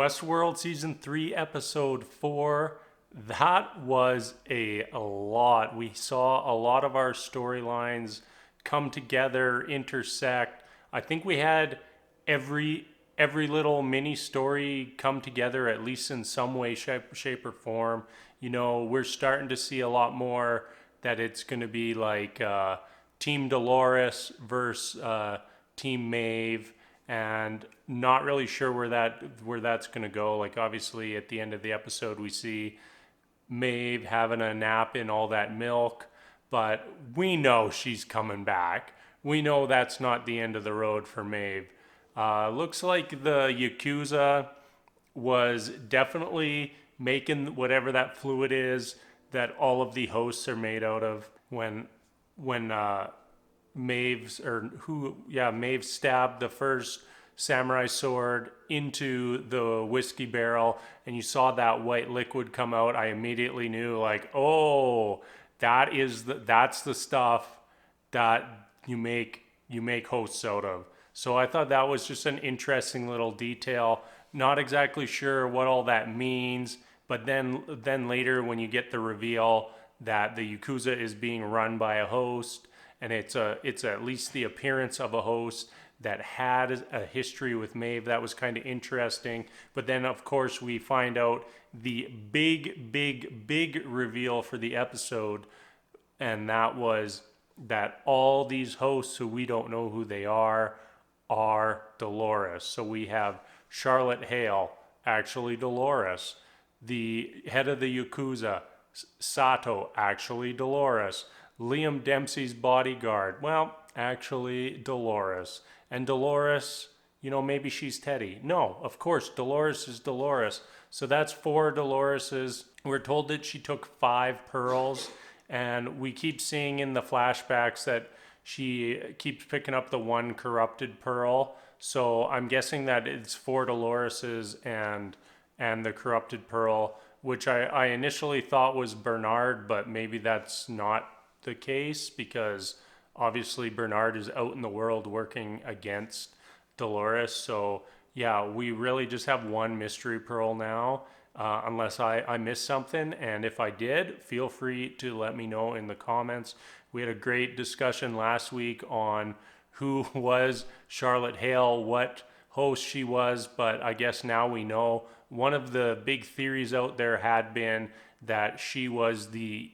Westworld season 3, episode 4. That was a lot. We saw a lot of our storylines come together, intersect. I think we had every little mini story come together at least in some way, shape or form. We're starting to see a lot more that it's going to be like Team Dolores versus Team Maeve, and not really sure where that's going to go. Like, obviously at the end of the episode we see Maeve having a nap in all that milk, but we know she's coming back. We know that's not the end of the road for Maeve. Looks like the Yakuza was definitely making whatever that fluid is that all of the hosts are made out of when Maeve stabbed the first samurai sword into the whiskey barrel, and you saw that white liquid come out. I immediately knew, like, oh, that's the stuff that you make hosts out of. So I thought that was just an interesting little detail. Not exactly sure what all that means, but then later when you get the reveal that the Yakuza is being run by a host, and it's at least the appearance of a host that had a history with Maeve, that was kind of interesting. But then of course we find out the big reveal for the episode, and that was that all these hosts who we don't know who they are Dolores. So we have Charlotte Hale, actually Dolores. The head of the Yakuza, Sato, actually Dolores. Liam Dempsey's bodyguard, well, actually Dolores. And Dolores, maybe she's Teddy. No, of course, Dolores is Dolores. So that's 4 Doloreses. We're told that she took 5 pearls, and we keep seeing in the flashbacks that she keeps picking up the 1 corrupted pearl. So I'm guessing that it's 4 Doloreses and the corrupted pearl, which I initially thought was Bernard, but maybe that's not the case, because obviously Bernard is out in the world working against Dolores. So yeah, we really just have 1 mystery pearl now, unless I missed something. And if I did, feel free to let me know in the comments. We had a great discussion last week on who was Charlotte Hale, what host she was, but I guess now we know. One of the big theories out there had been that she was the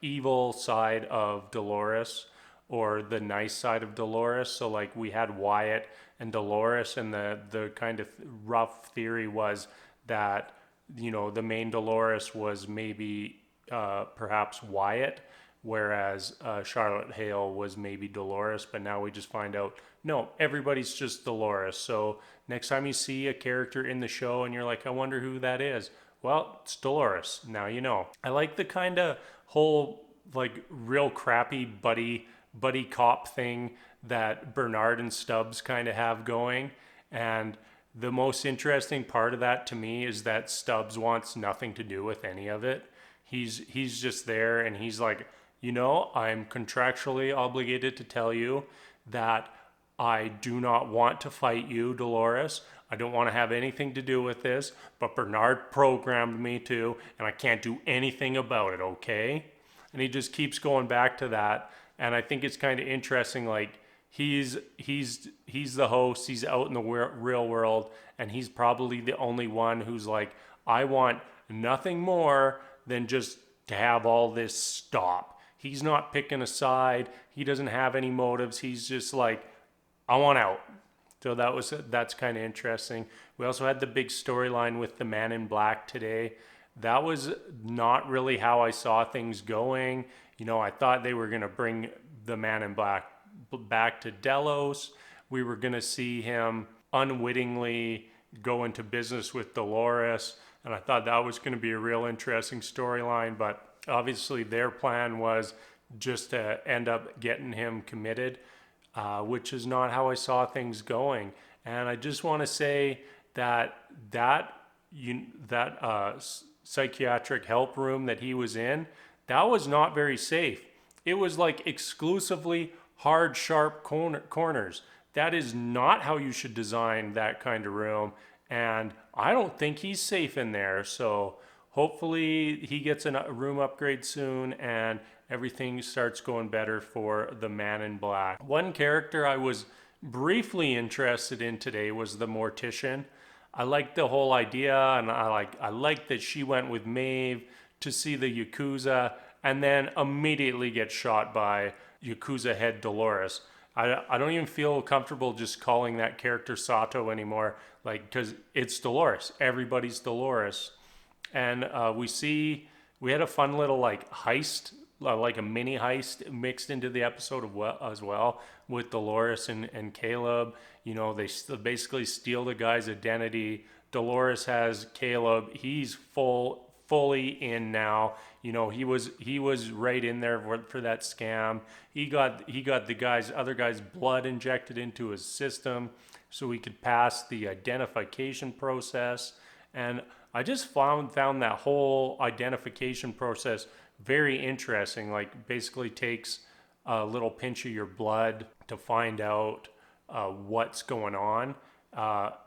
evil side of Dolores, or the nice side of Dolores. So like we had Wyatt and Dolores, and the kind of rough theory was that the main Dolores was maybe perhaps Wyatt, whereas Charlotte Hale was maybe Dolores. But now we just find out, no, everybody's just Dolores. So next time you see a character in the show and you're like, I wonder who that is, well, it's Dolores. Now you know. I like the kind of whole real crappy buddy cop thing that Bernard and Stubbs kind of have going. And the most interesting part of that to me is that Stubbs wants nothing to do with any of it. He's just there, and he's like, I'm contractually obligated to tell you that I do not want to fight you, Dolores. I don't want to have anything to do with this, but Bernard programmed me to, and I can't do anything about it, okay? And he just keeps going back to that. And I think it's kind of interesting, like he's the host, he's out in the real world, and he's probably the only one who's like, I want nothing more than just to have all this stop. He's not picking a side. He doesn't have any motives. He's just like, I want out. So that's kind of interesting. We also had the big storyline with the Man in Black today. That was not really how I saw things going. I thought they were going to bring the Man in Black back to Delos. We were going to see him unwittingly go into business with Dolores, and I thought that was going to be a real interesting storyline. But obviously their plan was just to end up getting him committed, which is not how I saw things going. And I just want to say that psychiatric help room that he was in, that was not very safe. It was like exclusively hard, sharp corners. That is not how you should design that kind of room. and I don't think he's safe in there. So hopefully he gets a room upgrade soon and everything starts going better for the Man in Black. One character I was briefly interested in today was the Mortician. I liked the whole idea, and I like that she went with Maeve to see the Yakuza and then immediately get shot by Yakuza head Dolores. I don't even feel comfortable just calling that character Sato anymore, like, because it's Dolores. Everybody's Dolores. And we had a fun little like heist, like a mini heist mixed into the episode as well with Dolores and Caleb. You know, they basically steal the guy's identity. Dolores has Caleb. He's fully in now. You know, he was right in there for that scam. He got the other guy's blood injected into his system so he could pass the identification process. And I just found that whole identification process very interesting. Like, basically takes a little pinch of your blood to find out what's going on.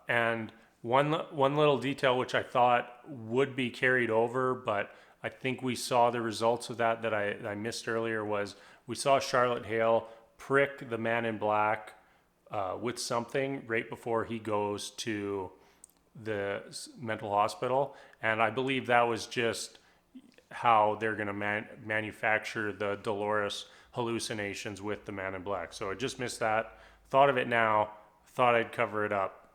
And one little detail which I thought would be carried over, but I think we saw the results of that I missed earlier, was we saw Charlotte Hale prick the Man in Black with something right before he goes to the mental hospital. And I believe that was just how they're going to manufacture the Dolores hallucinations with the Man in Black. So I just missed that. Thought of it now. Thought I'd cover it up.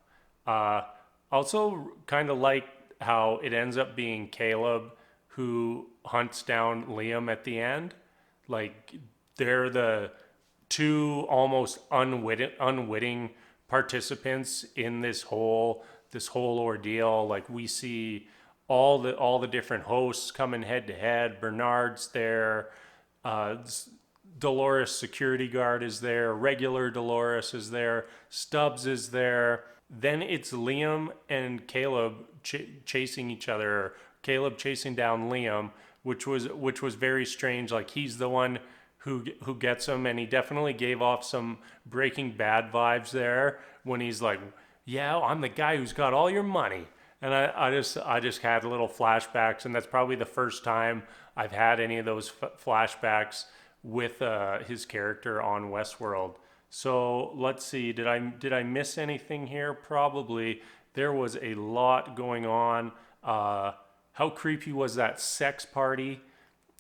Also kind of like how it ends up being Caleb who hunts down Liam at the end. Like, they're the two almost unwitting participants in this whole ordeal. Like, we see all the different hosts coming head to head. Bernard's there, Dolores security guard is there, regular Dolores is there, Stubbs is there. Then it's Liam and Caleb chasing each other. Caleb chasing down Liam, which was very strange. Like, he's the one who gets him, and he definitely gave off some Breaking Bad vibes there when he's like, "Yeah, I'm the guy who's got all your money." And I just had little flashbacks, and that's probably the first time I've had any of those flashbacks with his character on Westworld. So let's see, did I miss anything here? Probably. There was a lot going on. How creepy was that sex party?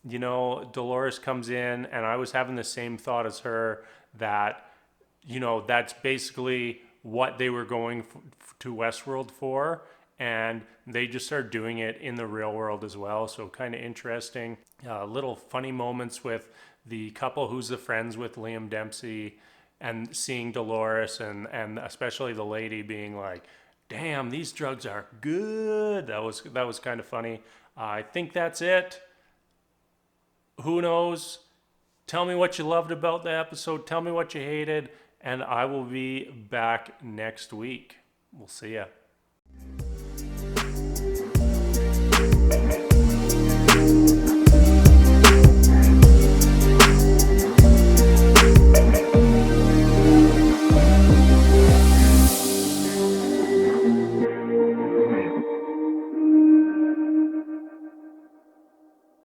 You know, Dolores comes in, and I was having the same thought as her, that, you know, that's basically what they were going to Westworld for, and they just started doing it in the real world as well. So kind of interesting. Little funny moments with the couple who's the friends with Liam Dempsey, and seeing Dolores and especially the lady being like, "Damn, these drugs are good." That was kind of funny. I think that's it. Who knows? Tell me what you loved about the episode. Tell me what you hated. And I will be back next week. We'll see ya.